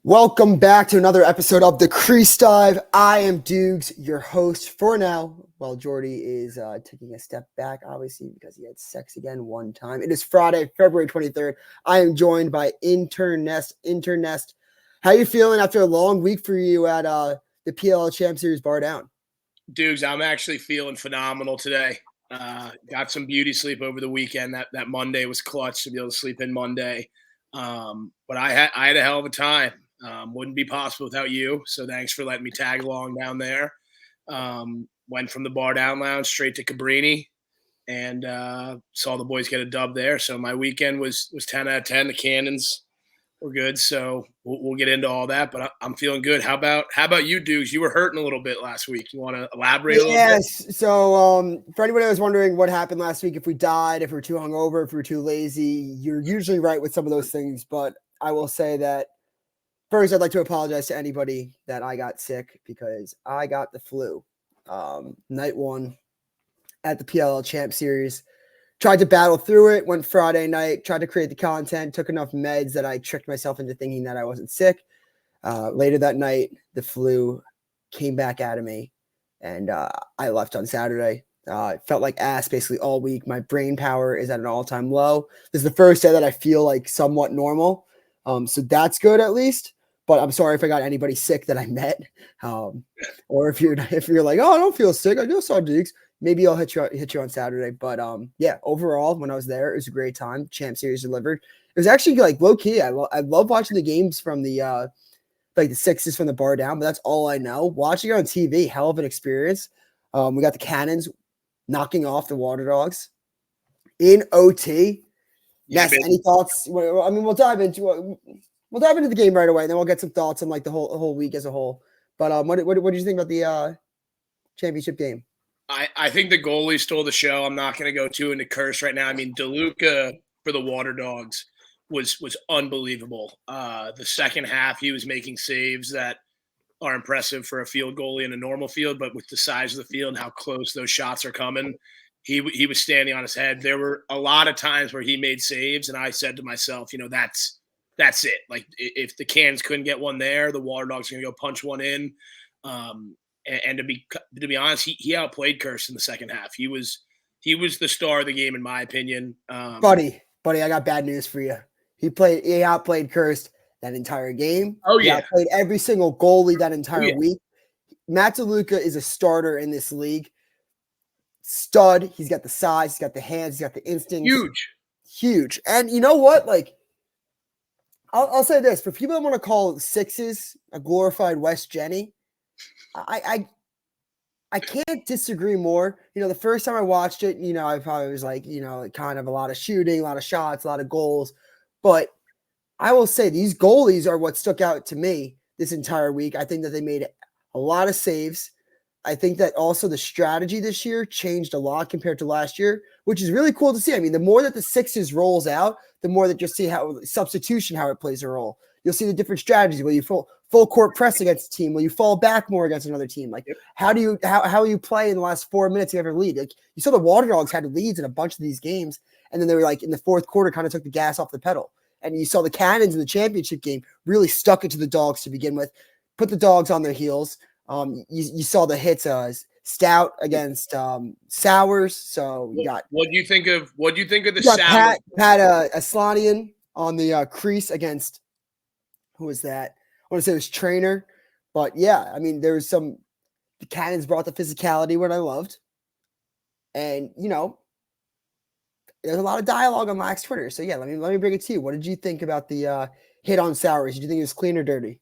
Welcome back to another episode of the Crease Dive. I am Doogs, your host for now, while Jordy is taking a step back, obviously, because he had sex again one time. It is Friday, February 23rd. I am joined by Intern Nest. Intern Nest, how you feeling after a long week for you at the PLL Champ Series bar down? Dukes, I'm actually feeling phenomenal today. Got some beauty sleep over the weekend. That Monday was clutch to be able to sleep in Monday. But I had a hell of a time. Wouldn't be possible without you. So thanks for letting me tag along down there. Went from the bar down lounge straight to Cabrini and saw the boys get a dub there. So my weekend was 10 out of 10. The Cannons were good. So we'll get into all that, but I'm feeling good. How about you, Dukes? You were hurting a little bit last week. You want to elaborate a little bit? Yes. So, for anybody that was wondering what happened last week, if we died, if we were too hungover, if we were too lazy, you're usually right with some of those things. But I will say that first, I'd like to apologize to anybody that I got sick because I got the flu. Night one at the PLL Champ Series. Tried to battle through it, went Friday night, tried to create the content, took enough meds that I tricked myself into thinking that I wasn't sick. Later that night, the flu came back out of me, and I left on Saturday. It felt like ass basically all week. My brain power is at an all-time low. This is the first day that I feel like somewhat normal. So that's good at least. But I'm sorry if I got anybody sick that I met. Or if you're like, oh, I don't feel sick, I just saw Dukes. Maybe I'll hit you on Saturday. But yeah, overall, when I was there, it was a great time. Champ Series delivered. It was actually like low key. I love watching the games from the like the Sixes from the bar down, but that's all I know. Watching it on TV, hell of an experience. We got the Cannons knocking off the Water Dogs in OT. Yeah, Yes. Any thoughts? I mean, we'll dive into the game right away, and then we'll get some thoughts on like the whole week as a whole. But what did you think about the championship game? I think the goalie stole the show. I'm not going to go too into curse right now. I mean, DeLuca for the Water Dogs was unbelievable. The second half, he was making saves that are impressive for a field goalie in a normal field, but with the size of the field and how close those shots are coming, he was standing on his head. There were a lot of times where he made saves, and I said to myself, that's it. Like if the Cans couldn't get one there, the Water Dogs are going to go punch one in. And to be honest, he outplayed Kirst in the second half. He was the star of the game in my opinion. Buddy, I got bad news for you. He outplayed Kirst that entire game. Oh He yeah, outplayed every single goalie that oh entire yeah, week. Matt DeLuca is a starter in this league. Stud. He's got the size, he's got the hands, he's got the instincts. huge. Huge. And you know what? Like, I'll say this for people that want to call Sixes a glorified West Jenny, I can't disagree more. The first time I watched it, I probably was like, kind of a lot of shooting, a lot of shots, a lot of goals. But I will say these goalies are what stuck out to me this entire week. I think that they made a lot of saves. I think that also the strategy this year changed a lot compared to last year, which is really cool to see. I mean, the more that the Sixes rolls out, the more that you'll see how substitution, how it plays a role. You'll see the different strategies. Will you full court press against a team? Will you fall back more against another team? Like, Yep. how you play in the last 4 minutes you ever lead? Like, you saw the Water Dogs had leads in a bunch of these games, and then they were like in the fourth quarter kind of took the gas off the pedal. And you saw the Cannons in the championship game really stuck it to the Dogs to begin with, put the Dogs on their heels. You saw the hits Stout against Sowers. So you got What do you think of the Pat Sound? Aslanian on the Crease against who was that? I want to say it was Trainer. But yeah, I mean, there was the Cannons brought the physicality, what I loved. And there's a lot of dialogue on Lax Twitter. So yeah, let me bring it to you. What did you think about the hit on Sowers? Did you think it was clean or dirty?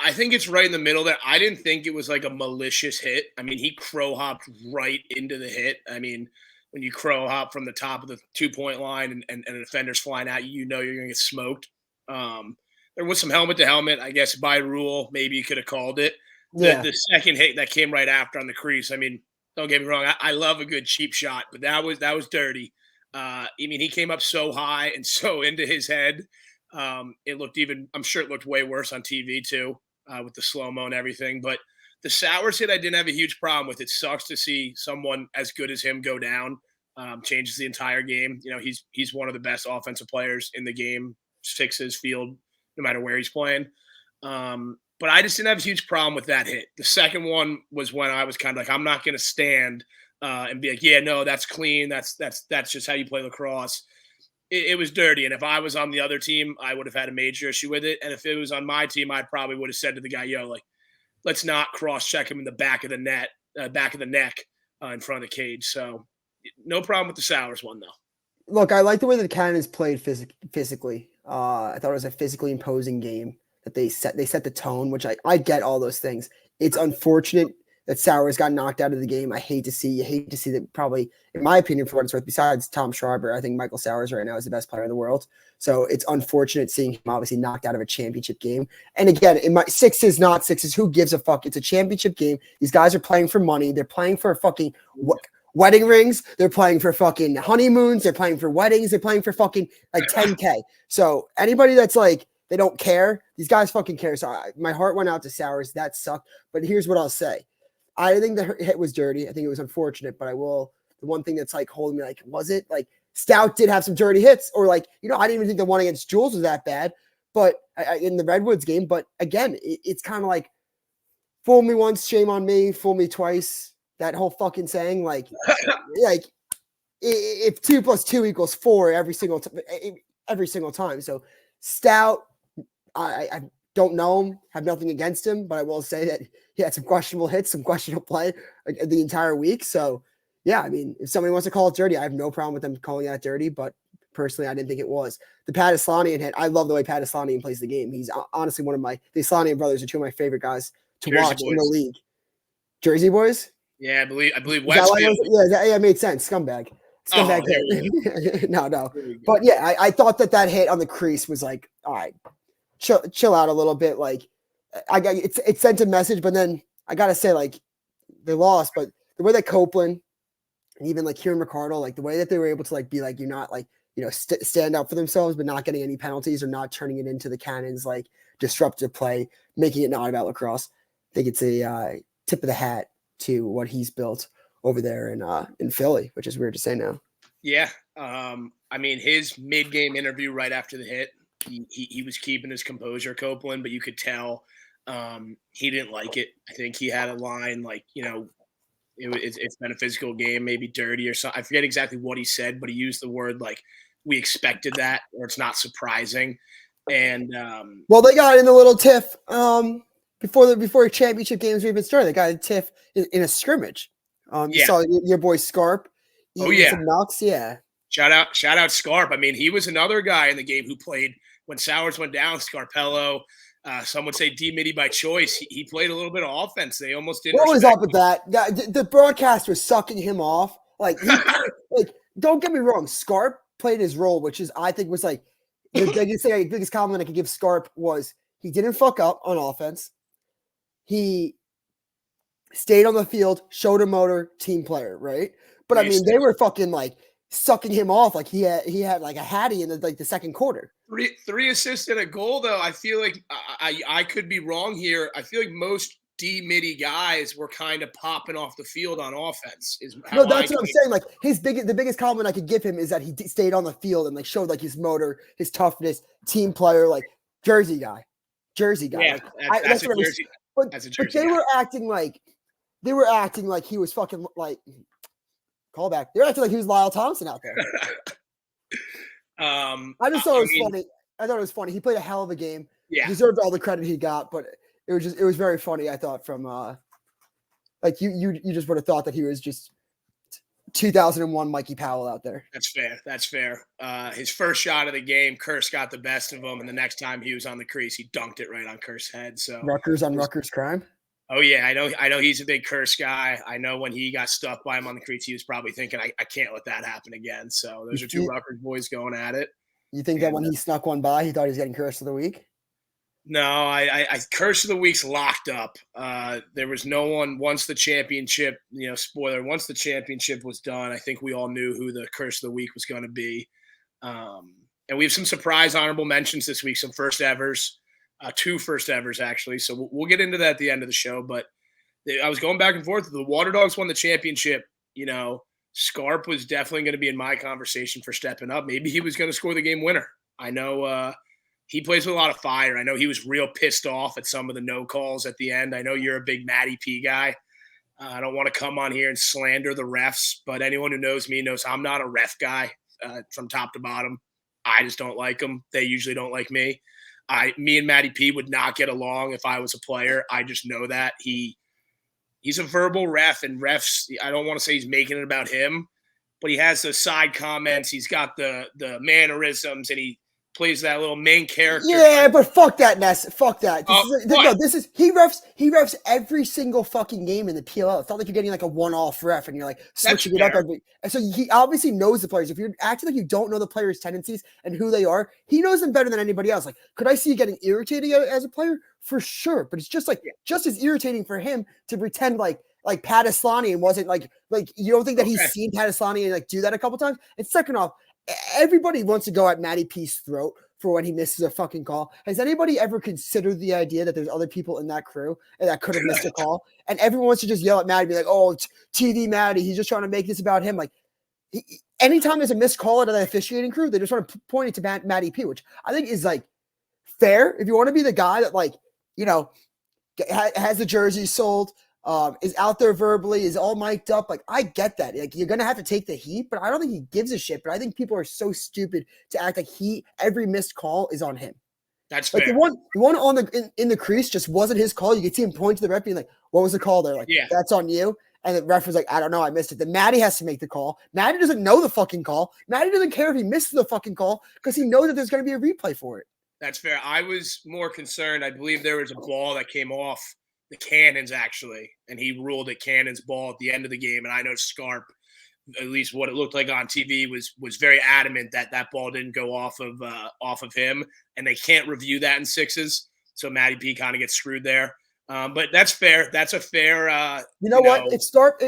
I think it's right in the middle there. I didn't think it was like a malicious hit. I mean, he crow hopped right into the hit. I mean, when you crow hop from the top of the 2-point line and a defender's flying out, you're going to get smoked. There was some helmet to helmet, I guess by rule, maybe you could have called it. The Yeah. the second hit that came right after on the crease. I mean, don't get me wrong, I love a good cheap shot, but that was dirty. I mean, he came up so high and so into his head. It looked I'm sure it looked way worse on TV too, with the slow mo and everything. But the Sowers hit, I didn't have a huge problem with. It sucks to see someone as good as him go down. Changes the entire game. He's one of the best offensive players in the game. Sixes field, no matter where he's playing. But I just didn't have a huge problem with that hit. The second one was when I was kind of like, I'm not going to stand and be like, yeah, no, that's clean. That's just how you play lacrosse. It was dirty. And if I was on the other team, I would have had a major issue with it. And if it was on my team, I probably would have said to the guy, yo, like, let's not cross check him in the back of the net, back of the neck in front of the cage. So no problem with the Sowers one, though. Look, I like the way that the Cannons played physically. I thought it was a physically imposing game that they set the tone, which I get all those things. It's unfortunate that Sowers got knocked out of the game. You hate to see that. Probably, in my opinion, for what it's worth, besides Tom Schreiber, I think Michael Sowers right now is the best player in the world. So it's unfortunate seeing him obviously knocked out of a championship game. And again, in my sixes, not sixes, who gives a fuck? It's a championship game. These guys are playing for money. They're playing for fucking wedding rings. They're playing for fucking honeymoons. They're playing for weddings. They're playing for fucking like 10K. So anybody that's like, they don't care, these guys fucking care. So my heart went out to Sowers. That sucked. But here's what I'll say. I think the hit was dirty. I think it was unfortunate, but the one thing that's like holding me, like, was it like Stout did have some dirty hits, or like, I didn't even think the one against Jules was that bad, but in the Redwoods game. But again, it's kind of like, fool me once, shame on me, fool me twice. That whole fucking saying, like if 2 + 2 = 4 every single time. So Stout, I don't know him, have nothing against him, but I will say that he had some questionable hits, some questionable play the entire week. So yeah, I mean, if somebody wants to call it dirty, I have no problem with them calling that dirty, but personally, I didn't think it was. The Padislanian hit, I love the way Padislanian plays the game. He's honestly the Islanian brothers are two of my favorite guys to watch in the league. Jersey boys? Yeah, I believe Westfield. It made sense. Scumbag hit. No. But yeah, I thought that hit on the crease was like, all right, chill out a little bit. Like, it sent a message, but then I gotta say, like, they lost, but the way that Copeland and even like Kieran McCardle, like the way that they were able to like be like, you're not like, stand up for themselves, but not getting any penalties or not turning it into the Cannons like disruptive play, making it not about lacrosse. I think it's a tip of the hat to what he's built over there in Philly, which is weird to say now. Yeah. I mean, his mid-game interview right after the hit, he was keeping his composure, Copeland, but you could tell he didn't like it. I think he had a line like, it's been a physical game, maybe dirty or something. I forget exactly what he said, but he used the word like, we expected that, or it's not surprising. And well, they got in the little tiff before championship games even started. They got a tiff in a scrimmage. You saw your boy Scarp. Some knocks, yeah. Shout out Scarp. I mean, he was another guy in the game who played when Sowers went down. Scarpello. Some would say D-Mitty by choice. He played a little bit of offense. They almost didn't. What was up with that? The broadcast was sucking him off. Like, don't get me wrong. Scarp played his role, which is, I think, was like the biggest compliment I could give Scarp was he didn't fuck up on offense. He stayed on the field, showed a motor, team player, right? But I mean, they were fucking like sucking him off like he had like a hattie in the second quarter. Three assists and a goal, though. I feel like I could be wrong here. I feel like most D-Mitty guys were kind of popping off the field on offense. No, that's what I'm saying. Like the biggest compliment I could give him is that he stayed on the field and like showed like his motor, his toughness, team player, like Jersey guy. Yeah, like, that's a Jersey. But they were acting like he was fucking like callback. They were acting like he was Lyle Thompson out there. I just thought it was funny. I thought it was funny. He played a hell of a game. Yeah, deserved all the credit he got, but it was very funny. I thought from like you just would have thought that he was just 2001 Mikey Powell out there. That's fair. His first shot of the game, Curse got the best of him, and the next time he was on the crease, he dunked it right on Curse's head. So Rutgers crime. Oh yeah, I know he's a big Curse guy. I know when he got stuck by him on the crease, he was probably thinking, I can't let that happen again. So those are two Rutgers boys going at it. You think that when he snuck one by, he thought he was getting Curse of the week? No, I Curse of the Week's locked up. There was no one once the championship, spoiler, once the championship was done, I think we all knew who the Curse of the Week was going to be. And we have some surprise honorable mentions this week, some first evers, 2 first evers actually. So we'll get into that at the end of the show. But I was going back and forth. The Water Dogs won the championship. Scarp was definitely going to be in my conversation for stepping up. Maybe he was going to score the game winner. I know he plays with a lot of fire. I know he was real pissed off at some of the no calls at the end. I know you're a big Matty P guy. I don't want to come on here and slander the refs, but anyone who knows me knows I'm not a ref guy from top to bottom. I just don't like them. They usually don't like me. Me and Matty P would not get along if I was a player. I just know that he's a verbal ref, and refs, I don't want to say he's making it about him, but he has those side comments. He's got the mannerisms, and he plays that little main character. Yeah, but fuck that, Ness. Fuck that. He refs every single fucking game in the PLL. It's not like you're getting like a one-off ref and you're like switching it up every. And so he obviously knows the players. If you're acting like you don't know the players' tendencies and who they are, he knows them better than anybody else. Like, could I see you getting irritated as a player? For sure, but it's just like just as irritating for him to pretend like Pat Aslanian wasn't like you don't think that he's seen Pat Aslanian like do that a couple times? And second off, everybody wants to go at Matty P's throat for when he misses a fucking call. Has anybody ever considered the idea that there's other people in that crew and that could have missed a call? And everyone wants to just yell at Matty, be like, "Oh, it's TV Matty. He's just trying to make this about him." Like, anytime there's a missed call out of the officiating crew, they just want to point it to Matty P, which I think is like fair. If you want to be the guy that has the jersey sold, is out there verbally, is all mic'd up. Like, I get that. Like, you're gonna have to take the heat, but I don't think he gives a shit. But I think people are so stupid to act like every missed call is on him. That's like fair. The one on in the crease just wasn't his call. You could see him point to the ref being like, "What was the call there?" Like, that's on you. And the ref was like, "I don't know, I missed it." Then Matty has to make the call. Matty doesn't know the fucking call. Matty doesn't care if he misses the fucking call because he knows that there's gonna be a replay for it. That's fair. I was more concerned. I believe there was a ball that came off the cannons, actually, and he ruled it Cannon's ball at the end of the game. And I know Scarp, at least what it looked like on TV, was very adamant that that ball didn't go off of him, and they can't review that in sixes. So Matty P kind of gets screwed there. But that's fair. That's a fair. You know what? It's Scarp,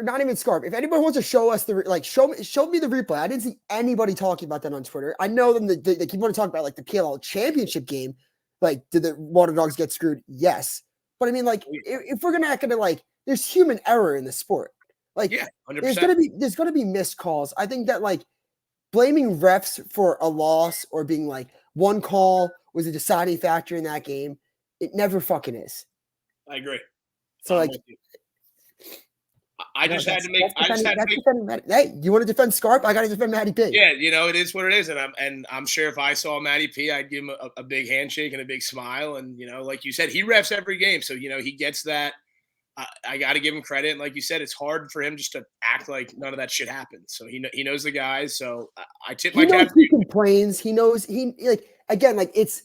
not even Scarp. If anybody wants to show us show me the replay. I didn't see anybody talking about that on Twitter. I know them. They keep wanting to talk about like the PLL championship game. Like, did the Water Dogs get screwed? Yes, but I mean, like, if we're gonna act like there's human error in the sport. Like, 100%. there's gonna be missed calls. I think that like blaming refs for a loss or being like one call was a deciding factor in that game, it never fucking is. I agree. So like, I just had to make. Hey, you want to defend Scarp? I got to defend Matty P. Yeah, it is what it is, and I'm sure if I saw Matty P, I'd give him a big handshake and a big smile, and like you said, he refs every game, so he gets that. I got to give him credit, and like you said, it's hard for him just to act like none of that shit happened. So he knows the guys. So I tip my cap. He complains. He knows it's.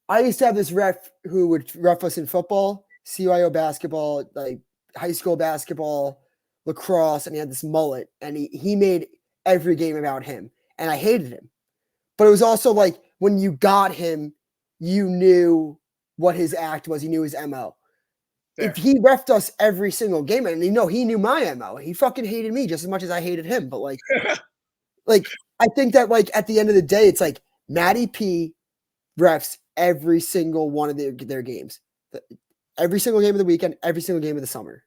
I used to have this ref who would ref us in football, CYO basketball, like high school basketball, lacrosse, and he had this mullet, and he made every game about him, and I hated him. But it was also like when you got him, you knew what his act was. You knew his MO. Fair. If he refed us every single game, and he knew my MO. He fucking hated me just as much as I hated him. But like, I think that like at the end of the day, it's like Matty P refs every single one of their games. Every single game of the weekend, every single game of the summer.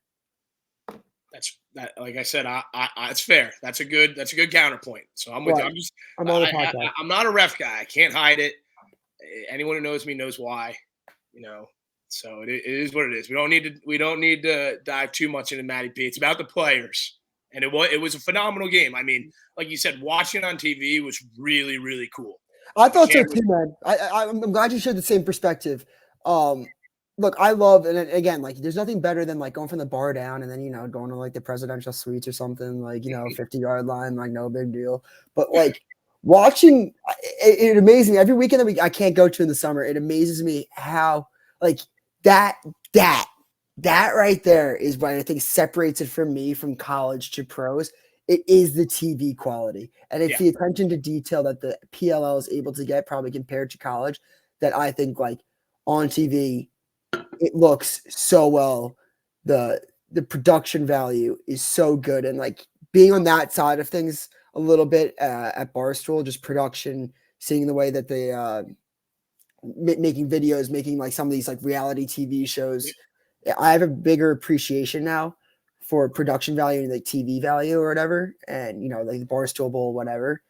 Like I said, it's fair. That's a good counterpoint. So I'm with you. I'm on the podcast. I'm not a ref guy. I can't hide it. Anyone who knows me knows why. So it is what it is. We don't need to dive too much into Matty P. It's about the players, and it was a phenomenal game. I mean, like you said, watching it on TV was really, really cool. I thought so too, man. I'm glad you shared the same perspective. Look, I love, and again, like, there's nothing better than like going from the bar down and then going to like the presidential suites or something, like 50-yard line, like no big deal. But like watching, it amazes me every weekend that I can't go to in the summer. It amazes me how like that right there is what I think separates it from me from college to pros. It is the TV quality, and it's the attention to detail that the PLL is able to get, probably compared to college, that I think like on TV, it looks so well. The production value is so good, and like being on that side of things a little bit at Barstool, just production, seeing the way that they making videos, making like some of these like reality TV shows. I have a bigger appreciation now for production value and like TV value or whatever, and like the Barstool Bowl, whatever.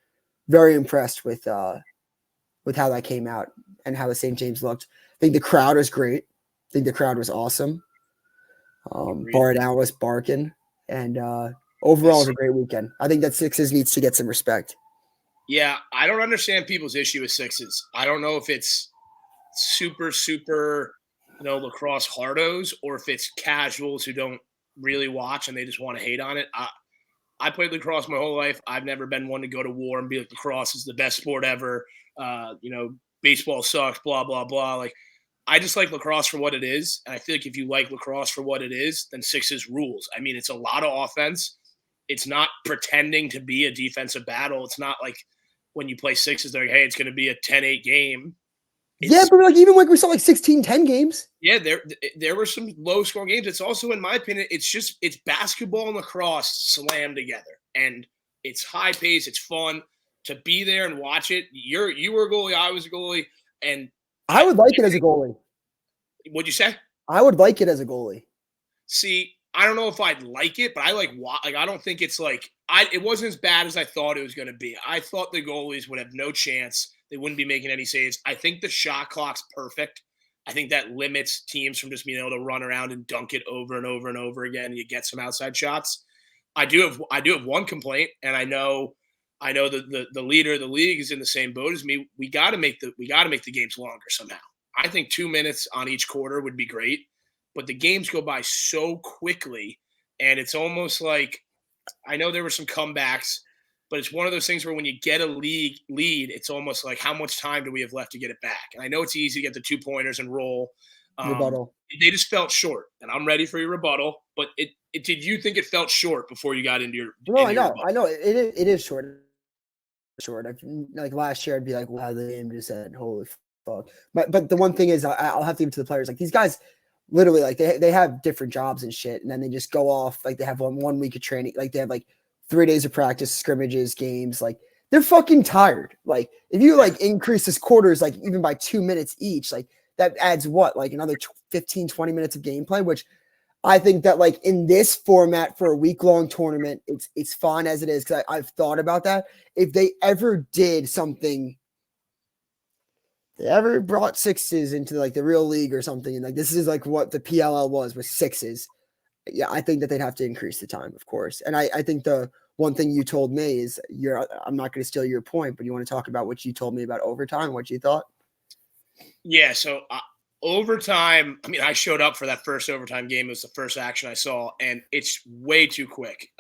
Very impressed with how that came out, and how the St. James looked. I think the crowd was great. I think the crowd was awesome. Bardown was barking, and overall, it was a great weekend. I think that Sixes needs to get some respect. Yeah, I don't understand people's issue with Sixes. I don't know if it's super, lacrosse hardos, or if it's casuals who don't really watch and they just want to hate on it. I played lacrosse my whole life. I've never been one to go to war and be like, lacrosse is the best sport ever. Baseball sucks, blah, blah, blah. Like, I just like lacrosse for what it is. And I feel like if you like lacrosse for what it is, then Sixes rules. I mean, it's a lot of offense. It's not pretending to be a defensive battle. It's not like when you play Sixes, they're like, hey, it's going to be a 10-8 game. But even we saw 16-10 games. Yeah, there were some low scoring games. It's also, in my opinion, it's basketball and lacrosse slammed together, and it's high pace. It's fun to be there and watch it. You were a goalie, I was a goalie, and I would like it as a goalie. What'd you say? I would like it as a goalie. See, I don't know if I'd like it, but I I don't think it's it wasn't as bad as I thought it was going to be. I thought the goalies would have no chance. They wouldn't be making any saves. I think the shot clock's perfect. I think that limits teams from just being able to run around and dunk it over and over and over again. And you get some outside shots. I do have one complaint, and I know the leader of the league is in the same boat as me. We got to make the games longer somehow. I think 2 minutes on each quarter would be great, but the games go by so quickly, and it's almost like, I know there were some comebacks, but it's one of those things where when you get a lead, it's almost like, how much time do we have left to get it back? And I know it's easy to get the 2-pointers and roll. Rebuttal. They just felt short, and I'm ready for your rebuttal. But did you think it felt short before you got into your? No, I know it is short. Short. Like last year, I'd be like, wow, the game just said, holy fuck. But the one thing is, I'll have to give it to the players. Like, these guys, literally, like they have different jobs and shit, and then they just go off. Like, they have one week of training. Like, they have 3 days of practice, scrimmages, games. Like, they're fucking tired. Like, if you increase this quarters even by 2 minutes each, that adds what, another 15, 20 minutes of gameplay, which I think that in this format for a week-long tournament, it's fine as it is, because I've thought about that. If they ever did something, they ever brought Sixes into the real league or something, and this is what the PLL was with Sixes, yeah, I think that they'd have to increase the time, of course. And I think the one thing you told me is I'm not going to steal your point, but you want to talk about what you told me about overtime, what you thought? Yeah, so overtime, I mean, I showed up for that first overtime game. It was the first action I saw, and it's way too quick.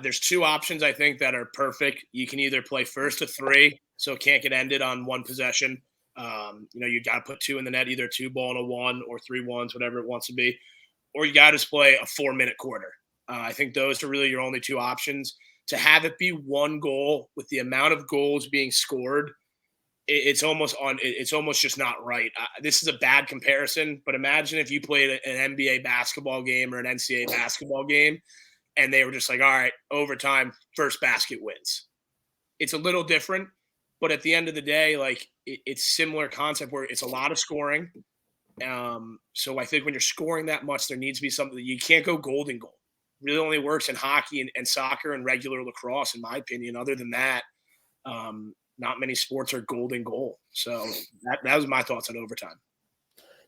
There's 2 options, I think, that are perfect. You can either play first to 3, so it can't get ended on one possession. You got to put 2 in the net, either 2 ball and a 1 or 3 ones, whatever it wants to be. Or you got to just play a 4-minute quarter. I think those are really your only 2 options. To have it be 1 goal with the amount of goals being scored, it's almost just not right. This is a bad comparison, but imagine if you played an NBA basketball game or an NCAA basketball game, and they were just like, all right, overtime, first basket wins. It's a little different, but at the end of the day, it's similar concept where it's a lot of scoring. So I think when you're scoring that much, there needs to be something that you can't go golden goal. It really only works in hockey and soccer and regular lacrosse, in my opinion. Other than that, not many sports are golden goal. So that was my thoughts on overtime.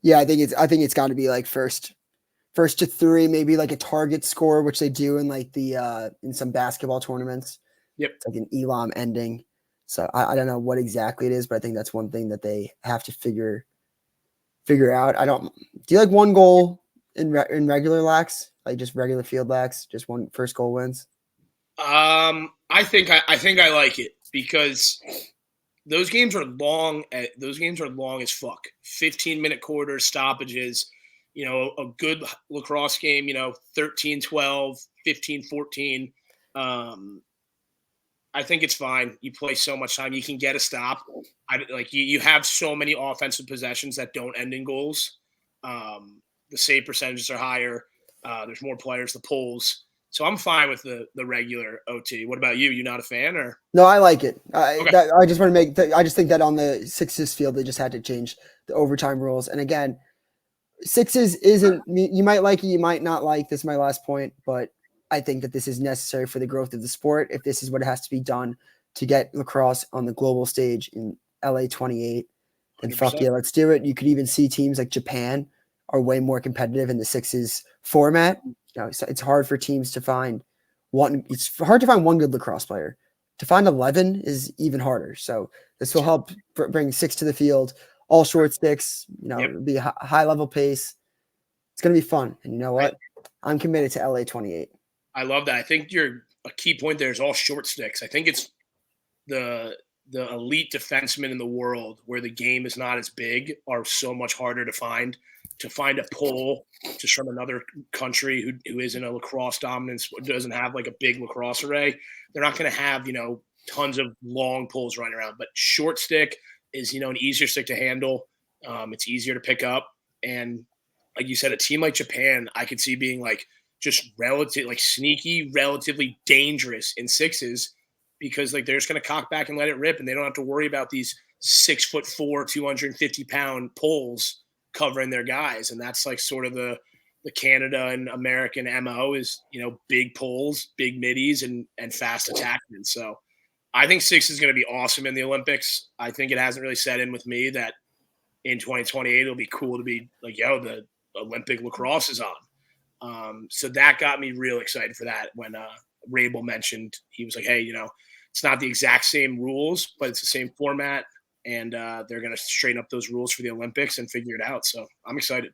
Yeah, I think it's got to be first to 3, maybe a target score, which they do in the in some basketball tournaments. Yep, it's an Elam ending. So I don't know what exactly it is, but I think that's one thing that they have to figure out. Do you like 1 goal in regular lax, just regular field lax, just 1 first goal wins? I think I like it, because those games are long. Those games are long as fuck. 15-minute quarters, stoppages. A good lacrosse game, 13-12, 15-14. I think it's fine. You play so much time, you can get a stop. You have so many offensive possessions that don't end in goals. The save percentages are higher. There's more players, the pulls. So I'm fine with the regular OT. What about you? You not a fan, or? No, I like it. Okay. I just want to make. I just think that on the Sixes field, they just had to change the overtime rules. And again, Sixes isn't. You might like it, you might not like. This is my last point, but I think that this is necessary for the growth of the sport. If this is what has to be done to get lacrosse on the global stage in LA 28, then fuck yeah, let's do it. You could even see teams like Japan are way more competitive in the sixes format. You know, it's hard for teams to find one. It's hard to find one good lacrosse player. To find 11 is even harder. So this will help bring six to the field, all short sticks. You know, it'll be a high level pace. It's going to be fun. And you know what? I'm committed to LA 28. I love that. I think a key point there is all short sticks. I think it's the elite defensemen in the world where the game is not as big are so much harder to find. To find a pull just from another country who isn't a lacrosse dominance, doesn't have like a big lacrosse array, they're not going to have, you know, tons of long pulls running around. But short stick is, you know, an easier stick to handle. It's easier to pick up. And like you said, a team like Japan, I could see being like just like sneaky, relatively dangerous in sixes because like they're just going to cock back and let it rip, and they don't have to worry about these 6'4", 250-pound pulls covering their guys. And that's like sort of the Canada and American MO is, you know, big pulls, big middies, and fast attacking. So I think six is going to be awesome in the Olympics. I think it hasn't really set in with me that in 2028 it'll be cool to be like, yo, the Olympic lacrosse is on. So that got me real excited for that when Rabel mentioned, he was like, hey, you know, it's not the exact same rules, but it's the same format. And they're going to straighten up those rules for the Olympics and figure it out. So I'm excited.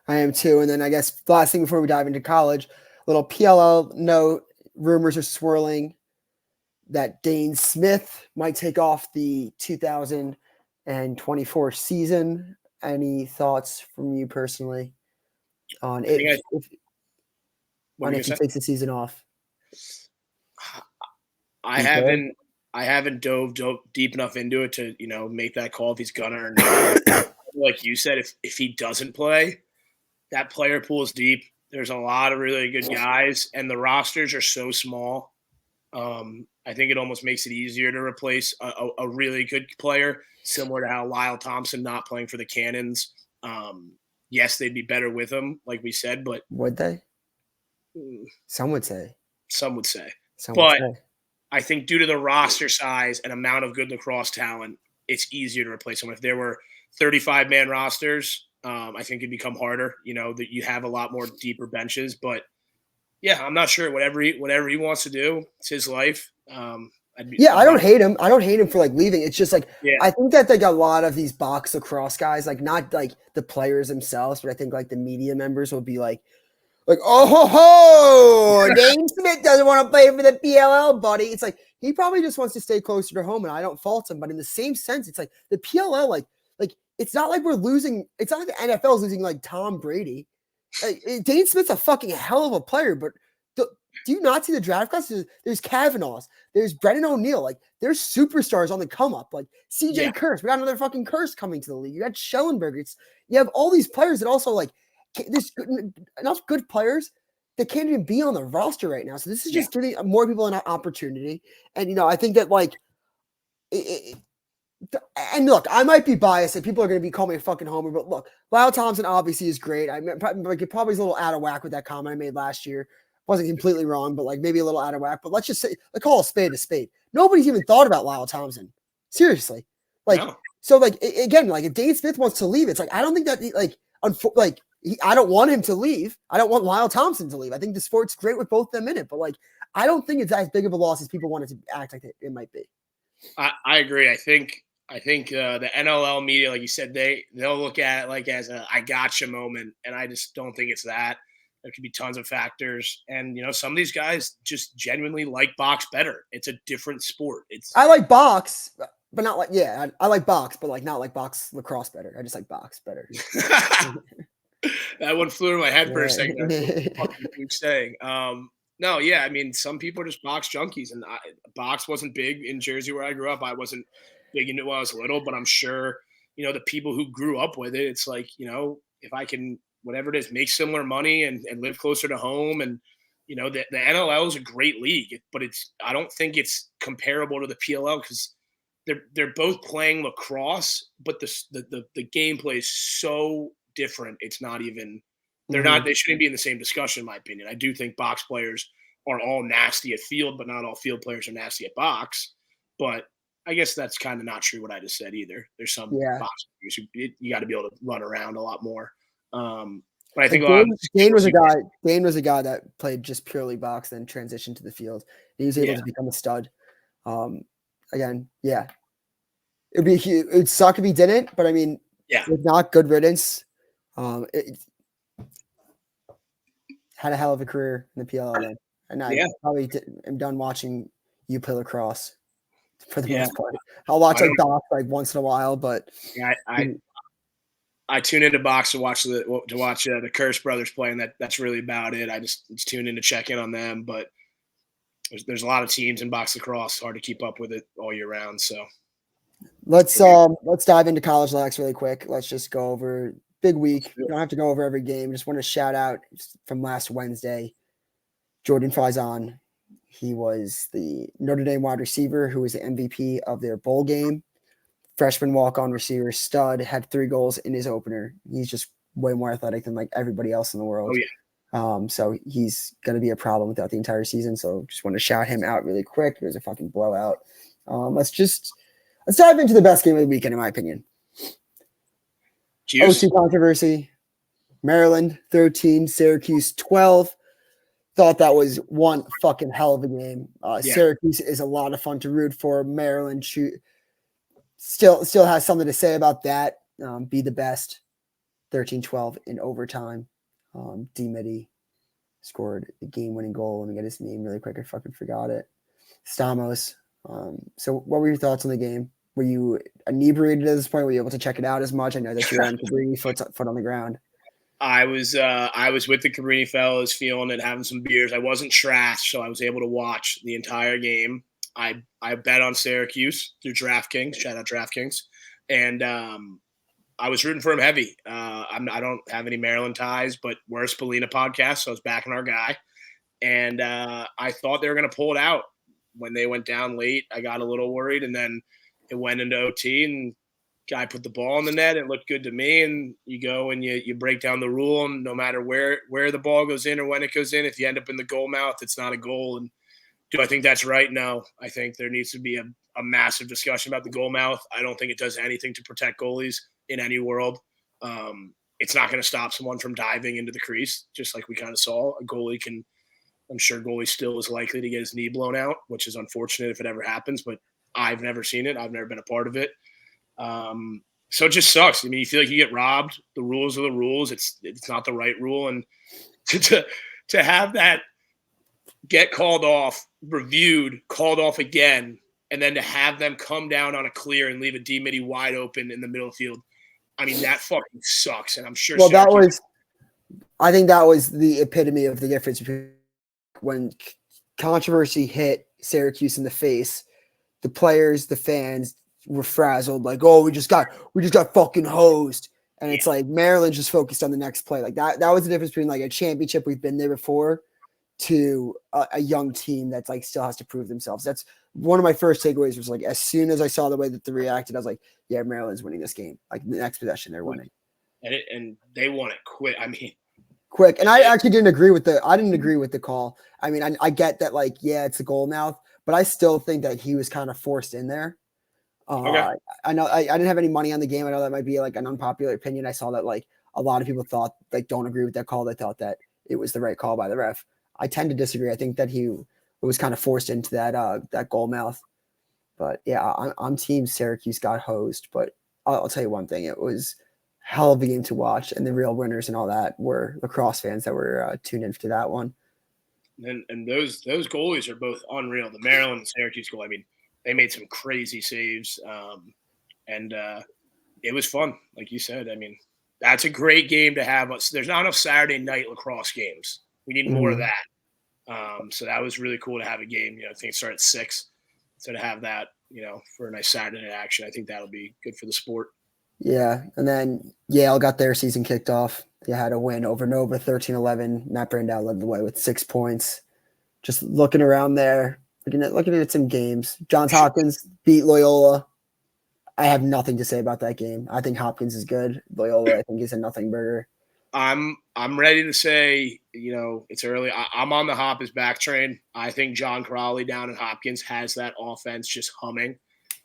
I am too. And then I guess the last thing before we dive into college, little PLL note, rumors are swirling that Dane Smith might take off the 2024 season. Any thoughts from you personally on if he takes the season off? I haven't dove deep enough into it to, you know, make that call if he's gonna or not. Like you said, if he doesn't play, that player pool is deep. There's a lot of really good guys, and the rosters are so small. I think it almost makes it easier to replace a really good player, similar to how Lyle Thompson not playing for the Cannons. Yes, they'd be better with him, like we said, but would they? Some would say. Some would say. But I think due to the roster size and amount of good lacrosse talent, it's easier to replace them. If there were 35-man rosters, I think it'd become harder. You know, that you have a lot more deeper benches. But yeah, I'm not sure. Whatever he wants to do, it's his life. I don't hate him. I don't hate him for like leaving. It's just like I think that like a lot of these box lacrosse guys, like not like the players themselves, but I think like the media members will be like, oh ho ho, Dane Smith doesn't want to play for the PLL, buddy. It's like he probably just wants to stay closer to home, and I don't fault him. But in the same sense, it's like the PLL, like it's not like we're losing. It's not like the NFL is losing like Tom Brady. Dane Smith's a fucking hell of a player, but do you not see the draft class? There's Kavanaugh's, there's Brennan O'Neill, like there's superstars on the come up, like CJ Curse. We got another fucking Curse coming to the league. You got Schellenberg. You have all these players that also like. There's enough good players that can't even be on the roster right now. So this is just giving more people an opportunity. And, you know, I think that like, and look, I might be biased and people are going to be calling me a fucking homer, but look, Lyle Thompson obviously is great. I mean, probably is a little out of whack with that comment I made last year. Wasn't completely wrong, but like maybe a little out of whack, but let's just say, let's call a spade a spade. Nobody's even thought about Lyle Thompson. Seriously. Like, so like, again, like if Dane Smith wants to leave, it's like, I don't think that I don't want him to leave. I don't want Lyle Thompson to leave. I think the sport's great with both of them in it, but like, I don't think it's as big of a loss as people want it to act like it might be. I agree. I think the NLL media, like you said, they'll look at it like as a I gotcha moment, and I just don't think it's that. There could be tons of factors, and you know, some of these guys just genuinely like box better. It's a different sport. I like box, but not like I like box, but like not like box lacrosse better. I just like box better. That one flew in my head for a second. That's what you saying. No, yeah, I mean, some people are just box junkies, and box wasn't big in Jersey where I grew up. I wasn't big into it when I was little, but I'm sure, you know, the people who grew up with it, it's like, you know, if I can, whatever it is, make similar money and live closer to home, and you know, the NLL is a great league, but I don't think it's comparable to the PLL because they're both playing lacrosse, but the gameplay is so different. It's not even they shouldn't be in the same discussion, in my opinion. I do think box players are all nasty at field, but not all field players are nasty at box. But I guess that's kind of not true what I just said either. There's some Yeah. boxers you got to be able to run around a lot more. But I Like think a lot of Dane was a guy. Dane was a guy that played just purely box, then transitioned to the field. He was able to become a stud. Again, yeah, it'd suck if he didn't, but I mean, if not, good riddance. It had a hell of a career in the PLL then, and I probably am done watching you play lacrosse for the most part. I'll watch like box like once in a while, but I tune into box to watch the Curse brothers play, and that's really about it. I just tune in to check in on them, but there's a lot of teams in box lacrosse. Hard to keep up with it all year round. So let's dive into college lax really quick. Let's just go over big week. You don't have to go over every game. Just want to shout out from last Wednesday, Jordan Faison. He was the Notre Dame wide receiver who was the MVP of their bowl game. Freshman walk-on receiver, stud, had 3 goals in his opener. He's just way more athletic than like everybody else in the world. Oh, yeah. So he's going to be a problem throughout the entire season. So just want to shout him out really quick. It was a fucking blowout. Let's dive into the best game of the weekend, in my opinion. OC controversy. Maryland 13, Syracuse 12. Thought that was one fucking hell of a game. Syracuse is a lot of fun to root for. Maryland still has something to say about that. Be the best. 13-12 in overtime. D-Mitty scored the game-winning goal. Let me get his name really quick. I fucking forgot it. Stamos. So what were your thoughts on the game? Were you inebriated at this point? Were you able to check it out as much? I know that you were on Cabrini, foot on the ground. I was with the Cabrini fellas, feeling it, having some beers. I wasn't trashed, so I was able to watch the entire game. I bet on Syracuse through DraftKings. Shout out DraftKings, and I was rooting for him heavy. I don't have any Maryland ties, but we're a Spalina podcast, so I was backing our guy, and I thought they were going to pull it out. When they went down late, I got a little worried, and then it went into OT, and guy put the ball in the net. It looked good to me, and you go and you break down the rule, and no matter where the ball goes in or when it goes in, if you end up in the goal mouth, it's not a goal. And do I think that's right? No. I think there needs to be a massive discussion about the goal mouth. I don't think it does anything to protect goalies in any world. It's not going to stop someone from diving into the crease, just like we kind of saw. A goalie can – I'm sure goalie still is likely to get his knee blown out, which is unfortunate if it ever happens, but I've never seen it. I've never been a part of it. So it just sucks. I mean, you feel like you get robbed. The rules are the rules. It's not the right rule. And to have that get called off, reviewed, called off again, and then to have them come down on a clear and leave a D-Mitty wide open in the middle of the field, I mean, that fucking sucks. And I'm sure I think that was the epitome of the difference between when controversy hit Syracuse in the face, the players, the fans were frazzled, like, oh, we just got fucking hosed. And it's like Maryland's just focused on the next play. Like that was the difference between like a championship we've been there before to a young team that's like still has to prove themselves. That's one of my first takeaways was like, as soon as I saw the way that they reacted, I was like, yeah, Maryland's winning this game. Like the next possession, they're winning. And they won it quick. I mean, quick. And I actually didn't agree with the call. I mean, I get that, like, yeah, it's a goal mouth, but I still think that he was kind of forced in there. Okay. I know I didn't have any money on the game. I know that might be like an unpopular opinion. I saw that like a lot of people thought like don't agree with that call. They thought that it was the right call by the ref. I tend to disagree. I think that he was kind of forced into that goal mouth. But yeah, I'm team Syracuse got hosed. But I'll tell you one thing: it was hell of a game to watch, and the real winners and all that were lacrosse fans that were tuned in to that one. And those goalies are both unreal. The Maryland and Syracuse goal. I mean, they made some crazy saves, and it was fun, like you said. I mean, that's a great game to have. There's not enough Saturday night lacrosse games. We need more of that. So that was really cool to have a game. I think it started at 6. So to have that, for a nice Saturday night action, I think that'll be good for the sport. Yeah, and then Yale got their season kicked off. They had a win over Nova, 13-11. Matt Brandow led the way with 6 points. Just looking around there, looking at some games. Johns Hopkins beat Loyola. I have nothing to say about that game. I think Hopkins is good. Loyola, I think, is a nothing burger. I'm ready to say, it's early. I'm on the Hop is back train. I think John Crowley down at Hopkins has that offense just humming.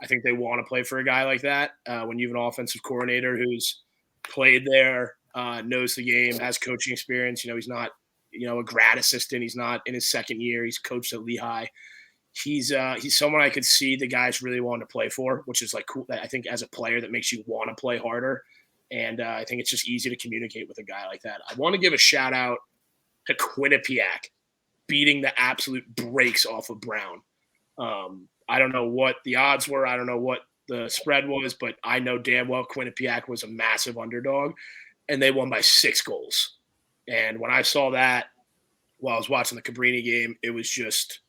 I think they want to play for a guy like that. When you have an offensive coordinator who's played there, knows the game, has coaching experience. He's not, a grad assistant. He's not in his second year. He's coached at Lehigh. He's someone I could see the guys really want to play for, which is like cool. I think as a player that makes you want to play harder. And I think it's just easy to communicate with a guy like that. I want to give a shout out to Quinnipiac beating the absolute brakes off of Brown. I don't know what the odds were. I don't know what the spread was, but I know damn well Quinnipiac was a massive underdog, and they won by 6 goals. And when I saw that while I was watching the Cabrini game, it was just,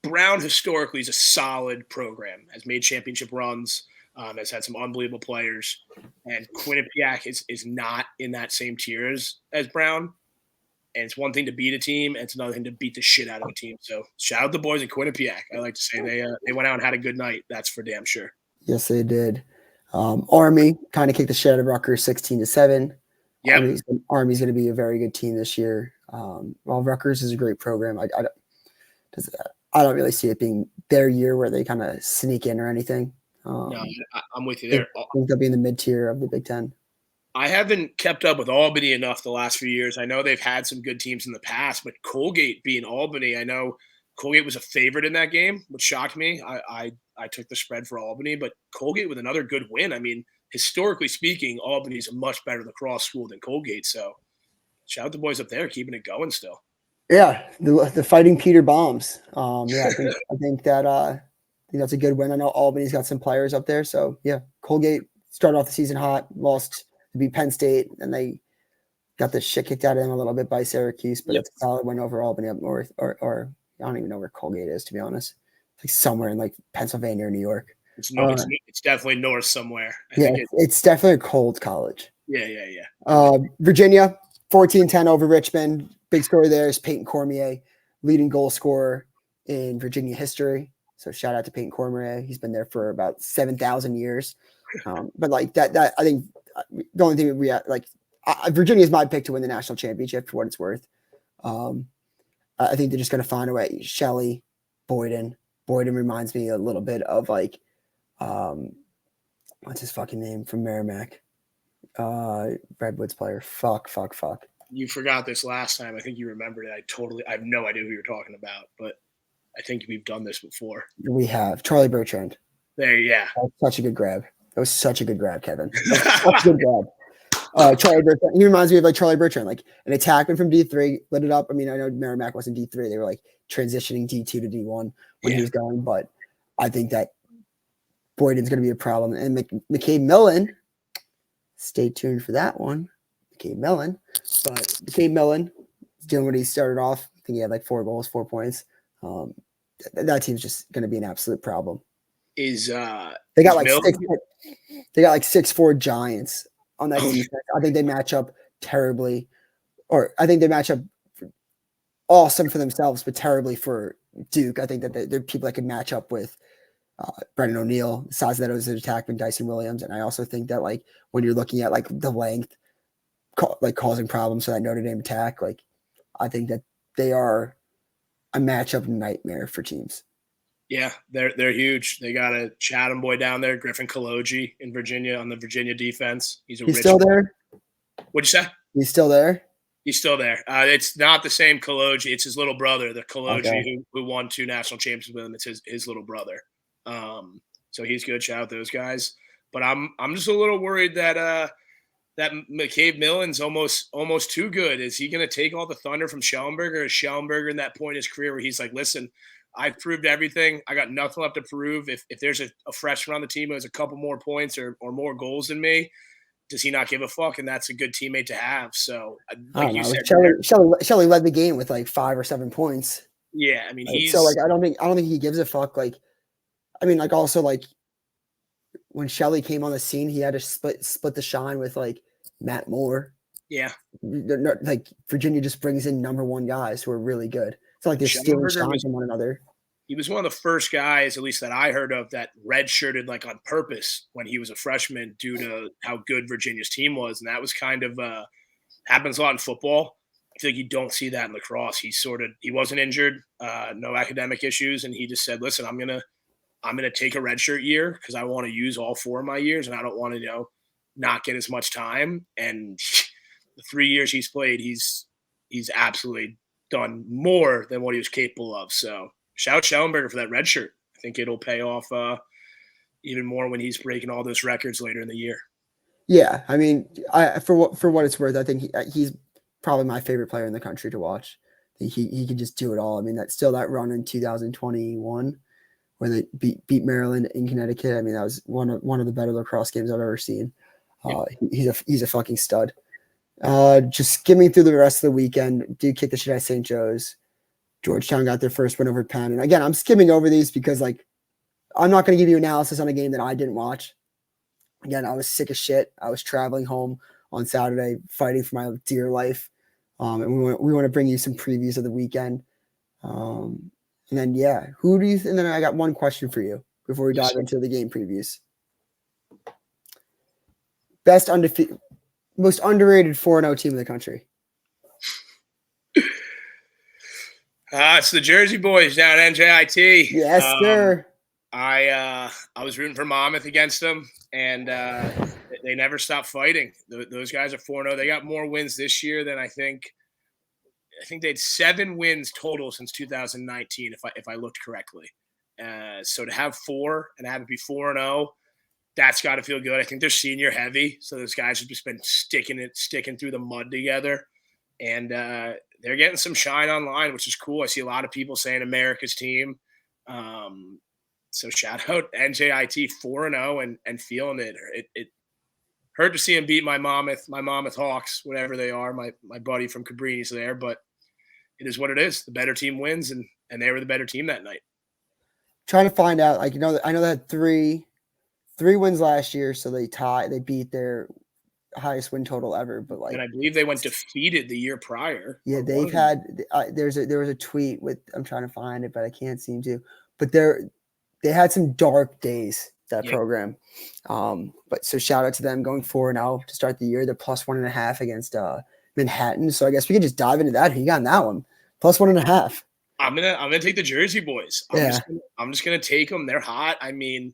Brown historically is a solid program, has made championship runs, has had some unbelievable players, and Quinnipiac is not in that same tier as Brown. And it's one thing to beat a team, and it's another thing to beat the shit out of a team. So shout out the boys in Quinnipiac. I like to say they went out and had a good night. That's for damn sure. Yes, they did. Army kind of kicked the shit out of Rutgers 16-7. Yeah, Army's going to be a very good team this year. While Rutgers is a great program, I don't really see it being their year where they kind of sneak in or anything. No, I'm with you there. I think they'll be in the mid-tier of the Big Ten. I haven't kept up with Albany enough the last few years. I know they've had some good teams in the past, but Colgate being Albany, I know Colgate was a favorite in that game, which shocked me. I took the spread for Albany, but Colgate with another good win. Historically speaking, Albany's a much better lacrosse school than Colgate. So shout out the boys up there keeping it going still. Yeah, the Fighting Peter Bombs. I think that's a good win. I know Albany's got some players up there, so yeah. Colgate started off the season hot, lost to beat Penn State, and they got the shit kicked out of them a little bit by Syracuse, but It's a solid win over Albany up north, or I don't even know where Colgate is, to be honest. It's like somewhere in like Pennsylvania or New York. It's definitely north somewhere. It's definitely a cold college. Yeah. Virginia, 14-10 over Richmond. Big story there is Peyton Cormier, leading goal scorer in Virginia history. So shout out to Peyton Cormier. He's been there for about 7,000 years. But like that, I think the only thing Virginia is my pick to win the national championship for what it's worth. I think they're just going to find a way. Shelley, Boyden reminds me a little bit of like, what's his fucking name from Merrimack? Redwoods player. Fuck. You forgot this last time. I think you remembered it. I have no idea who you're talking about, but I think we've done this before. We have Charlie Bertrand. Yeah. Such a good grab. That was such a good grab, Kevin. Such a good grab. Charlie Bertrand. He reminds me of like Charlie Bertrand, like an attackman from D3, lit it up. I know Merrimack wasn't D3. They were like transitioning D2 to D1 when he was going, but I think that Boyden's going to be a problem. And McCabe Millen, stay tuned for that one. McCabe Millen is doing what he started off. I think he had like 4 goals, 4 points. That team's just going to be an absolute problem. They got like 6'4" giants on that defense. I think they match up terribly, or I think they match up awesome for themselves, but terribly for Duke. I think that they're people that could match up with Brendan O'Neill, the size of that as an attackman, Dyson Williams, and I also think that like when you're looking at like the length, causing problems for that Notre Dame attack, like I think that they are a matchup nightmare for teams. Yeah, they're huge. They got a Chatham boy down there, Griffin Kaloji in Virginia on the Virginia defense. He's still there. What'd you say? He's still there. He's still there. It's not the same Kaloji. It's his little brother, the Kaloji who won 2 national championships with him. It's his little brother. So he's good. Shout out those guys. But I'm just a little worried that that McCabe Millen's almost too good. Is he going to take all the thunder from Schellenberger? Is Schellenberger in that point in his career where he's like, listen, I've proved everything. I got nothing left to prove. If there's a freshman on the team who has a couple more points or more goals than me, does he not give a fuck? And that's a good teammate to have. So, like you said, Shelley led the game with like 5 or 7 points. Yeah, I mean, he's so like I don't think he gives a fuck. Like, I mean, like also like when Shelley came on the scene, he had to split the shine with like Matt Moore. Yeah, like Virginia just brings in number 1 guys who are really good. It's not like they're stealing shine from one another. He was one of the first guys, at least that I heard of, that redshirted like on purpose when he was a freshman due to how good Virginia's team was. And that was kind of happens a lot in football. I feel like you don't see that in lacrosse. He wasn't injured, no academic issues. And he just said, listen, I'm going to I'm going to take a redshirt year because I want to use all 4 of my years, and I don't want to, not get as much time. And the 3 years he's played, he's absolutely done more than what he was capable of. So shout Schellenberger for that red shirt. I think it'll pay off even more when he's breaking all those records later in the year. Yeah, I mean, for what it's worth, I think he's probably my favorite player in the country to watch. He can just do it all. I mean, that's still that run in 2021 when they beat Maryland in Connecticut. I mean, that was one of the better lacrosse games I've ever seen. He's a fucking stud. Just skimming through the rest of the weekend, Duke kicked the shit out of St. Joe's. Georgetown got their first win over Penn. And again, I'm skimming over these because I'm not going to give you analysis on a game that I didn't watch. Again, I was sick as shit. I was traveling home on Saturday, fighting for my dear life. And we want to bring you some previews of the weekend. And then, who do you think? And then I got one question for you before we dive into the game previews. Best undefeated, most underrated 4-0 team in the country. It's the Jersey boys down at NJIT. Yes, sir. I was rooting for Monmouth against them, and they never stopped fighting. Those guys are 4-0. They got more wins this year than I think they had 7 wins total since 2019, if I looked correctly. So to have 4 and have it be 4-0, that's got to feel good. I think they're senior heavy, so those guys have just been sticking through the mud together, and they're getting some shine online, which is cool. I see a lot of people saying America's team. So shout out NJIT 4-0 and feeling it. It hurt to see him beat my Monmouth Hawks, whatever they are. My buddy from Cabrini's there, but it is what it is. The better team wins, and they were the better team that night. Trying to find out, I know they had three wins last year, so they beat their highest win total ever. But and I believe they went defeated the year prior. Yeah, they've had. There was a tweet with, I'm trying to find it, but I can't seem to. But they had some dark days, that program. But so shout out to them going 4-0 to start the year. They're plus 1.5 against Manhattan. So I guess we could just dive into that. Who you got in that one? Plus 1.5. I'm gonna take the Jersey boys. I'm just gonna take them. They're hot. I mean,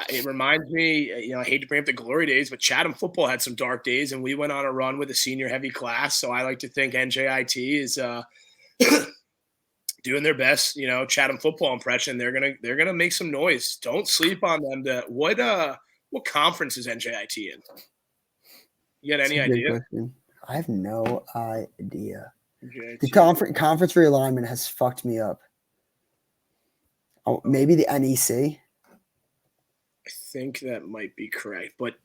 it reminds me. I hate to bring up the glory days, but Chatham football had some dark days, and we went on a run with a senior heavy class. So I like to think NJIT is doing their best. Chatham football impression. They're gonna make some noise. Don't sleep on them. What conference is NJIT in? You got any idea? I have no idea. NJIT. The conference realignment has fucked me up. Oh, maybe the NEC. I think that might be correct, but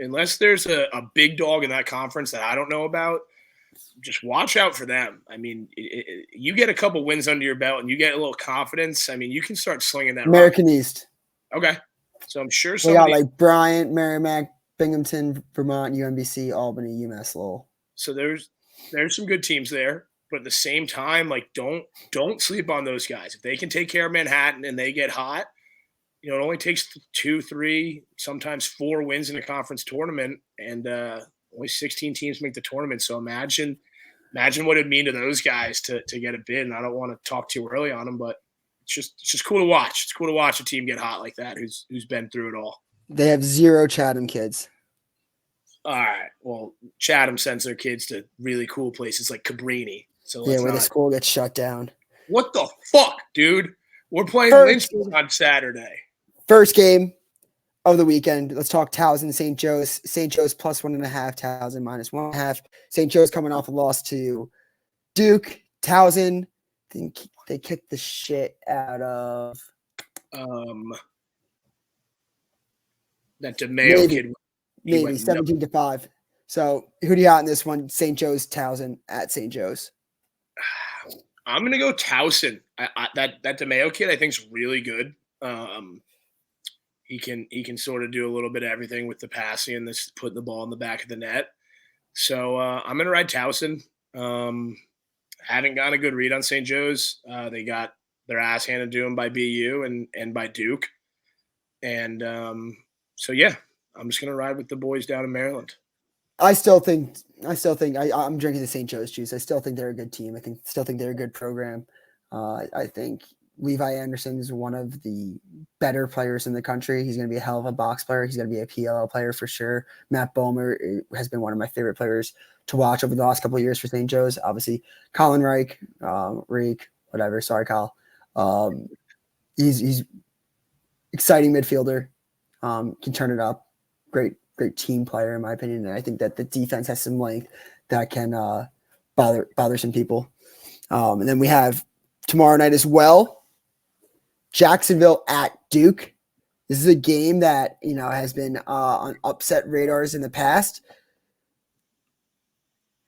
unless there's a big dog in that conference that I don't know about, just watch out for them. I mean, you get a couple wins under your belt and you get a little confidence. I mean, you can start slinging that. American rock. East. Okay. So I'm sure we got like Bryant, Merrimack, Binghamton, Vermont, UMBC, Albany, UMass Lowell. So there's some good teams there, but at the same time, don't sleep on those guys. If they can take care of Manhattan and they get hot, it only takes 2, 3, sometimes 4 wins in a conference tournament, and only 16 teams make the tournament. So imagine what it'd mean to those guys to get a bid. And I don't want to talk too early on them, but it's just cool to watch. It's cool to watch a team get hot like that who's been through it all. They have 0 Chatham kids. All right. Well, Chatham sends their kids to really cool places like Cabrini. So where the school gets shut down. What the fuck, dude? We're playing Lynchburg on Saturday. First game of the weekend. Let's talk Towson, St. Joe's. St. Joe's plus 1.5, Towson minus 1.5. St. Joe's coming off a loss to Duke. Towson, I think they kicked the shit out of that DeMayo kid. Maybe 17-5. So who do you got in this one? St. Joe's, Towson at St. Joe's. I'm gonna go Towson. That DeMayo kid I think is really good. He can sort of do a little bit of everything with the passing and this putting the ball in the back of the net. So I'm gonna ride Towson. Haven't gotten a good read on St. Joe's. They got their ass handed to them by BU and by Duke. And so yeah, I'm just gonna ride with the boys down in Maryland. I still think I'm drinking the St. Joe's juice. I still think they're a good team. Still think they're a good program. I think Levi Anderson is one of the better players in the country. He's going to be a hell of a box player. He's going to be a PLL player for sure. Matt Bomer has been one of my favorite players to watch over the last couple of years for St. Joe's. Obviously, Colin Reek, whatever. Sorry, Kyle. He's exciting midfielder. Can turn it up. Great team player in my opinion. And I think that the defense has some length that can bother some people. And then we have tomorrow night as well, Jacksonville at Duke. This is a game that, has been on upset radars in the past.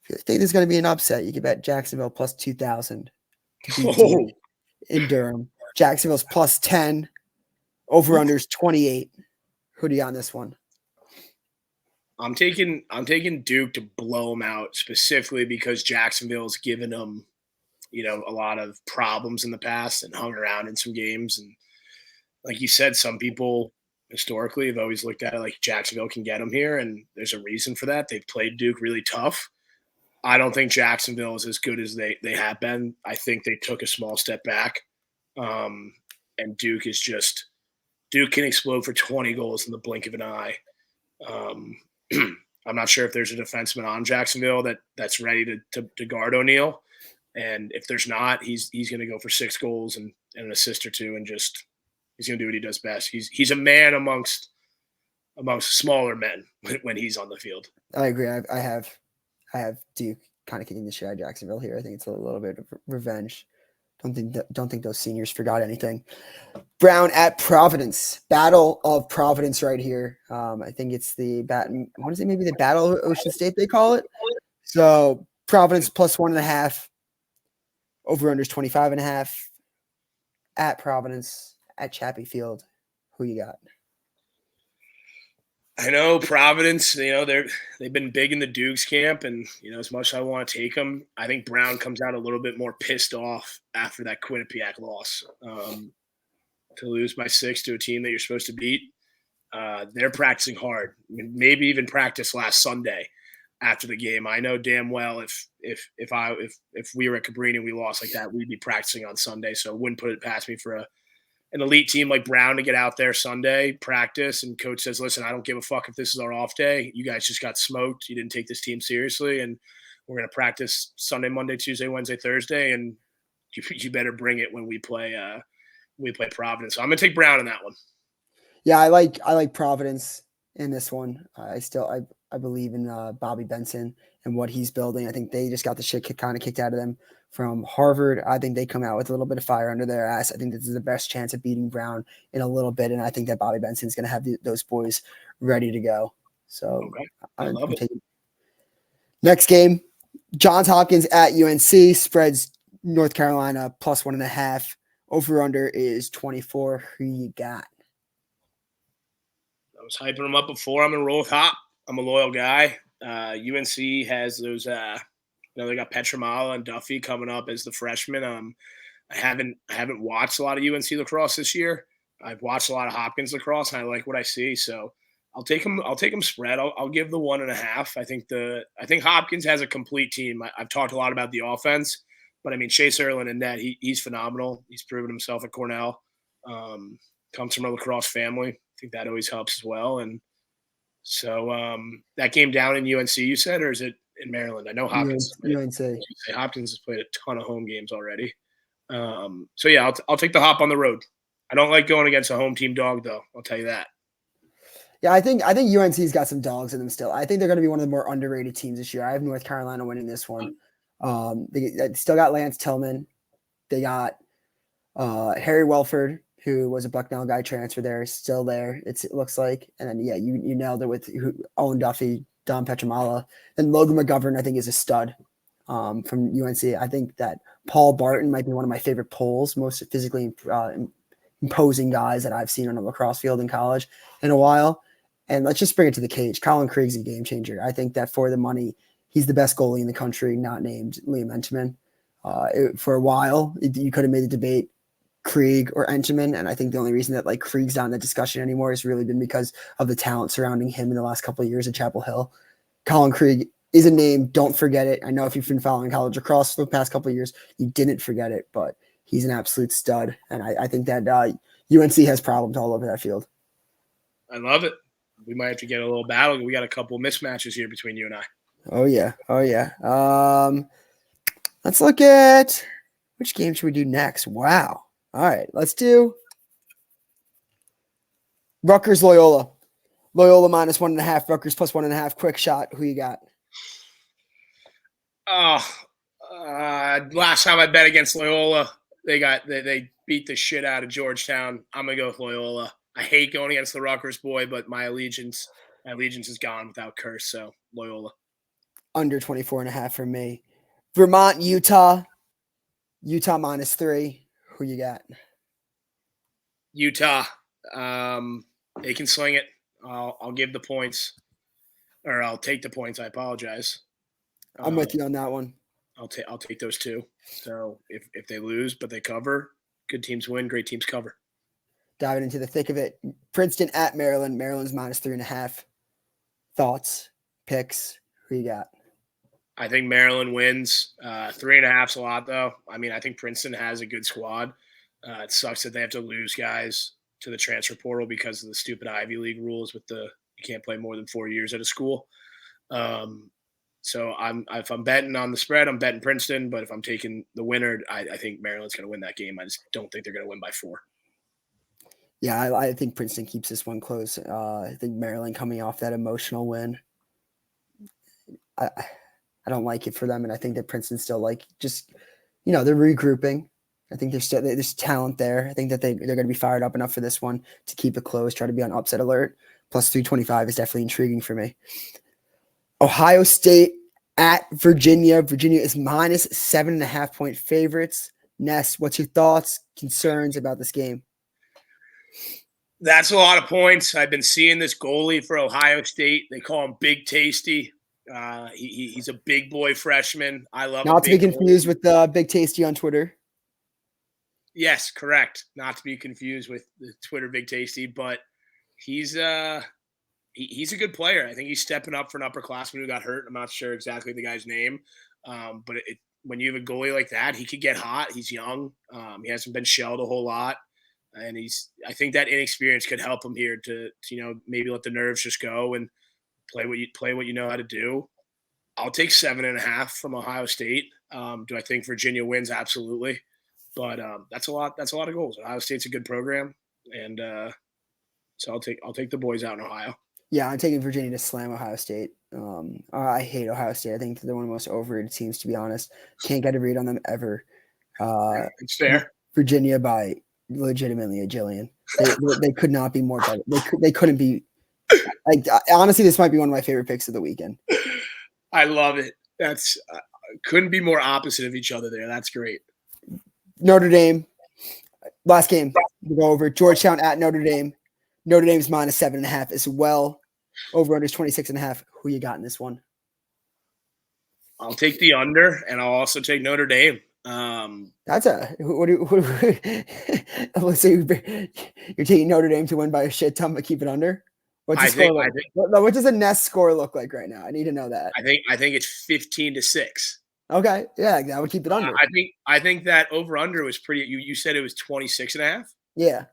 If you think there's going to be an upset, you can bet Jacksonville plus 2,000 in Durham. Jacksonville's plus 10. Over-unders 28. Who do you on this one? I'm taking Duke to blow them out, specifically because Jacksonville's given them, a lot of problems in the past and hung around in some games. And like you said, some people historically have always looked at it like Jacksonville can get them here, and there's a reason for that. They've played Duke really tough. I don't think Jacksonville is as good as they have been. I think they took a small step back, and Duke can explode for 20 goals in the blink of an eye. I'm not sure if there's a defenseman on Jacksonville that's ready to guard O'Neal. And if there's not, he's going to go for 6 goals and an assist or 2, and just he's going to do what he does best. He's a man amongst smaller men when he's on the field. I agree. I have Duke kind of kicking the shit out of Jacksonville here. I think it's a little bit of revenge. Don't think those seniors forgot anything. Brown at Providence. Battle of Providence right here. I think it's maybe the Battle of Ocean State they call it. So Providence plus 1.5. Over-unders 25.5. At Providence, at Chappie Field. Who you got? I know Providence, they've been big in the Doogs camp, and, as much as I want to take them, I think Brown comes out a little bit more pissed off after that Quinnipiac loss. To lose by 6 to a team that you're supposed to beat, they're practicing hard. Maybe even practice last Sunday after the game. I know damn well if we were at Cabrini and we lost like that, we'd be practicing on Sunday. So it wouldn't put it past me for an elite team like Brown to get out there Sunday, practice, and coach says, listen, I don't give a fuck if this is our off day. You guys just got smoked. You didn't take this team seriously, and we're going to practice Sunday, Monday, Tuesday, Wednesday, Thursday, and you better bring it when we play Providence. So I'm going to take Brown in that one. Yeah, I like Providence in this one. I believe in Bobby Benson and what he's building. I think they just got the shit kind of kicked out of them from Harvard. I think they come out with a little bit of fire under their ass. I think this is the best chance of beating Brown in a little bit, and I think that Bobby Benson is going to have those boys ready to go. So okay. I'm taking next game. Johns Hopkins at UNC spreads North Carolina plus 1.5. Over under is 24. Who you got? I was hyping them up before. I'm going to roll with Hop. I'm a loyal guy. UNC has those, they got Petramala and Duffy coming up as the freshmen. I haven't watched a lot of UNC lacrosse this year. I've watched a lot of Hopkins lacrosse, and I like what I see. So I'll take them spread. I'll give the 1.5. I think Hopkins has a complete team. I've talked a lot about the offense, but I mean Chase Erlin and net, he's phenomenal. He's proven himself at Cornell. Comes from a lacrosse family. I think that always helps as well. And so that game down in UNC, you said, or is it in Maryland? I know Hopkins. UNC. Hopkins has played a ton of home games already. So yeah, I'll take the Hop on the road. I don't like going against a home team dog, though. I'll tell you that. Yeah, I think UNC's got some dogs in them still. I think they're going to be one of the more underrated teams this year. I have North Carolina winning this one. They still got Lance Tillman. They got Harry Welford, who was a Bucknell guy, transfer there, still there. It looks like. And then you nailed it with Owen Duffy, Don Petramala, and Logan McGovern. I think is a stud from UNC. I think that Paul Barton might be one of my favorite polls, most physically imposing guys that I've seen on a lacrosse field in college in a while. And let's just bring it to the cage. Colin Krieg's a game changer. I think that for the money, he's the best goalie in the country, not named Liam Entman. For a while, you could have made the debate Krieg or Entman, and I think the only reason that Krieg's not in the discussion anymore has really been because of the talent surrounding him in the last couple of years at Chapel Hill. Colin Krieg is a name. Don't forget it. I know if you've been following college lacrosse for the past couple of years, you didn't forget it, but He's an absolute stud, and I think that UNC has problems all over that field. I love it. We might have to get a little battle. We got a couple mismatches here between you and I. Oh yeah. Let's look at which game should we do next. Wow. All right, let's do Rutgers Loyola. Loyola minus 1.5. Rutgers plus 1.5. Quick shot. Who you got? Last time I bet against Loyola, they beat the shit out of Georgetown. I'm gonna go with Loyola. I hate going against the Rutgers boy, but my allegiance is gone without Curse. So Loyola. Under 24.5 for me. Vermont, Utah. Utah minus 3. Who you got? Utah. They can swing it. I'll give the points, or I'll take the points. I apologize. I'm with you on that one. I'll take those two. So if they lose but they cover, good teams win, great teams cover. Diving into the thick of it. Princeton at Maryland. Maryland's minus 3.5. Thoughts, picks. Who you got? I think Maryland wins. 3.5's a lot, though. I mean, I think Princeton has a good squad. It sucks that they have to lose guys to the transfer portal because of the stupid Ivy League rules with you can't play more than 4 years at a school. So if I'm betting on the spread, I'm betting Princeton. But if I'm taking the winner, I think Maryland's going to win that game. I just don't think they're going to win by 4. Yeah, I think Princeton keeps this one close. I think Maryland coming off that emotional win. I don't like it for them, and I think that Princeton's still they're regrouping. I think there's talent there. I think that they're going to be fired up enough for this one to keep it close, try to be on upset alert. Plus 325 is definitely intriguing for me. Ohio State at Virginia. Virginia is minus 7.5 point favorites. Ness, what's your thoughts, concerns about this game? That's a lot of points. I've been seeing this goalie for Ohio State. They call him Big Tasty. He's a big boy freshman. I love not to be confused with Big Tasty on Twitter. Yes, correct. Not to be confused with the Twitter Big Tasty, but he's a good player. I think he's stepping up for an upperclassman who got hurt. I'm not sure exactly the guy's name, but when you have a goalie like that, he could get hot. He's young. He hasn't been shelled a whole lot, and I think that inexperience could help him here to maybe let the nerves just go and play what you know how to do. I'll take 7.5 from Ohio State. Do I think Virginia wins? Absolutely. But that's a lot of goals. Ohio State's a good program, and so I'll take the boys out in Ohio. Yeah, I'm taking Virginia to slam Ohio State. I hate Ohio State. I think they're one of the most overrated teams, to be honest. Can't get a read on them ever. It's fair. Virginia by legitimately a jillion. They could not be more better. They couldn't be. Honestly, this might be one of my favorite picks of the weekend. I love it. That's couldn't be more opposite of each other there. That's great. Notre Dame, last game. We'll go over Georgetown at Notre Dame. Notre Dame's minus 7.5 as well. Over under 26.5. Who you got in this one? I'll take the under, and I'll also take Notre Dame. That's so you're taking Notre Dame to win by a shit ton, but keep it under. What's the score? What does a Nest score look like right now? I need to know that. I think it's 15-6. Okay, yeah, that would keep it under. I think that over under was pretty. You said it was 26.5. Yeah.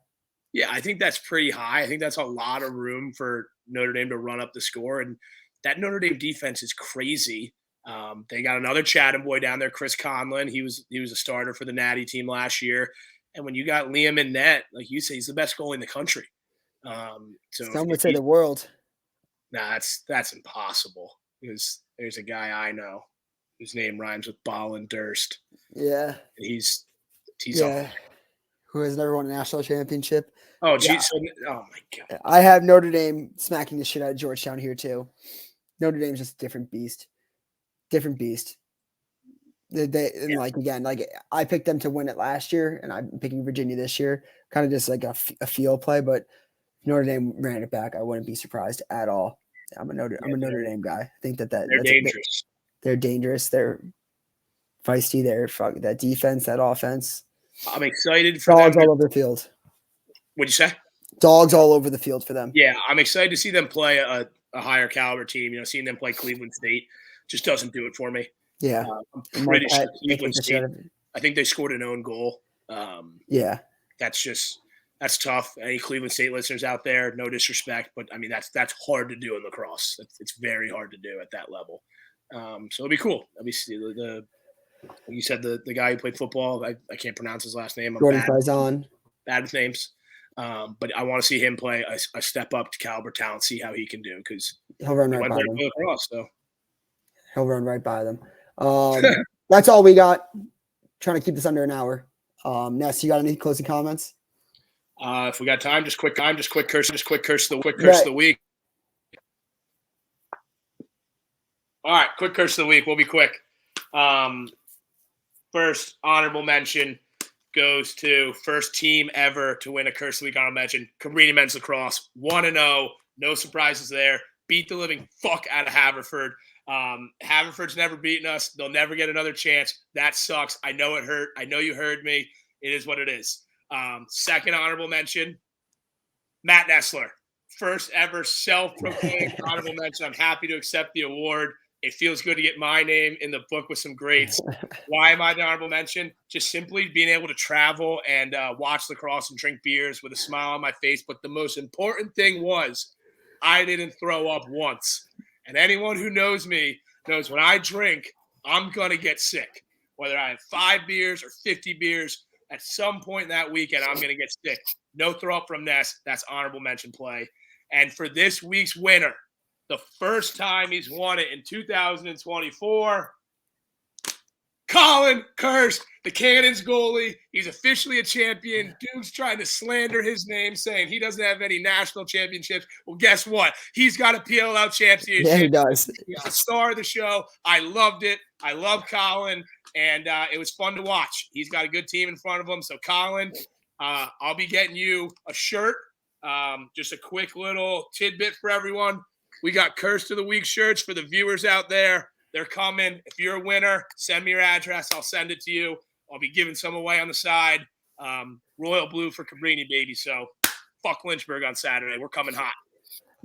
Yeah, I think that's pretty high. I think that's a lot of room for Notre Dame to run up the score, and that Notre Dame defense is crazy. They got another Chatham boy down there, Chris Conlon. He was a starter for the Natty team last year, and when you got Liam in net, like you say, he's the best goalie in the country. So some would say the world. Nah, that's impossible because there's a guy I know whose name rhymes with Ball and Durst. Yeah, and he's who has never won a national championship. Oh, geez. Yeah. Oh, my God. I have Notre Dame smacking the shit out of Georgetown here, too. Notre Dame's just a different beast. Different beast. I picked them to win it last year, and I'm picking Virginia this year. Kind of just like a feel play, but if Notre Dame ran it back, I wouldn't be surprised at all. I'm a Notre Dame guy. I think they're dangerous. They're dangerous. They're feisty. That defense, that offense. I'm excited for dogs all over the field. What'd you say? Dogs all over the field for them. Yeah, I'm excited to see them play a higher caliber team. Seeing them play Cleveland State just doesn't do it for me. Yeah, I'm pretty sure Cleveland State. I think they scored an own goal Yeah. That's tough. Any Cleveland State listeners out there, no disrespect, but I mean, that's hard to do in lacrosse. It's very hard to do at that level. So it'll be cool. Let me see you said the guy who played football. I can't pronounce his last name. I'm Jordan Faison. bad with names. But I want to see him play a step up to caliber talent, see how he can do, because he'll run right by them. Lacrosse, so. He'll run right by them. That's all we got. Trying to keep this under an hour. Ness, you got any closing comments? If we got time, just quick curse of the week. All right, quick curse of the week. We'll be quick. First honorable mention goes to first team ever to win a curse of the week honorable mention. Cabrini men's lacrosse, 1-0. No surprises there. Beat the living fuck out of Haverford. Haverford's never beaten us. They'll never get another chance. That sucks. I know it hurt. I know you heard me. It is what it is. Second honorable mention, Matt Nessler. First ever self-proclaimed honorable mention. I'm happy to accept the award. It feels good to get my name in the book with some greats. Why am I the honorable mention? Just simply being able to travel and watch lacrosse and drink beers with a smile on my face. But the most important thing was I didn't throw up once. And anyone who knows me knows when I drink, I'm going to get sick. Whether I have 5 beers or 50 beers, at some point in that weekend, I'm going to get sick. No throw up from Ness. That's honorable mention play. And for this week's winner, the first time he's won it in 2024, Colin Kirst, the Cannons goalie. He's officially a champion. Dude's trying to slander his name, saying he doesn't have any national championships. Well, guess what? He's got a PLL Champ Series. Yeah, he does. He's the star of the show. I loved it. I love Colin, and it was fun to watch. He's got a good team in front of him. So, Colin, I'll be getting you a shirt. Just a quick little tidbit for everyone. We got Curse of the Week shirts for the viewers out there. They're coming. If you're a winner, send me your address. I'll send it to you. I'll be giving some away on the side. Royal blue for Cabrini, baby. So fuck Lynchburg on Saturday. We're coming hot.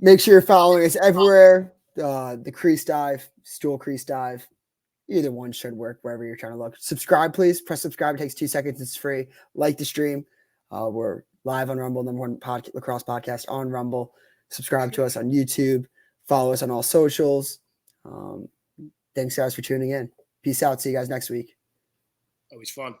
Make sure you're following us everywhere. The Crease Dive, Stool Crease Dive. Either one should work wherever you're trying to look. Subscribe, please. Press subscribe. It takes 2 seconds. It's free. Like the stream. We're live on Rumble, #1 lacrosse podcast on Rumble. Subscribe to us on YouTube. Follow us on all socials. Thanks, guys, for tuning in. Peace out. See you guys next week. Always fun.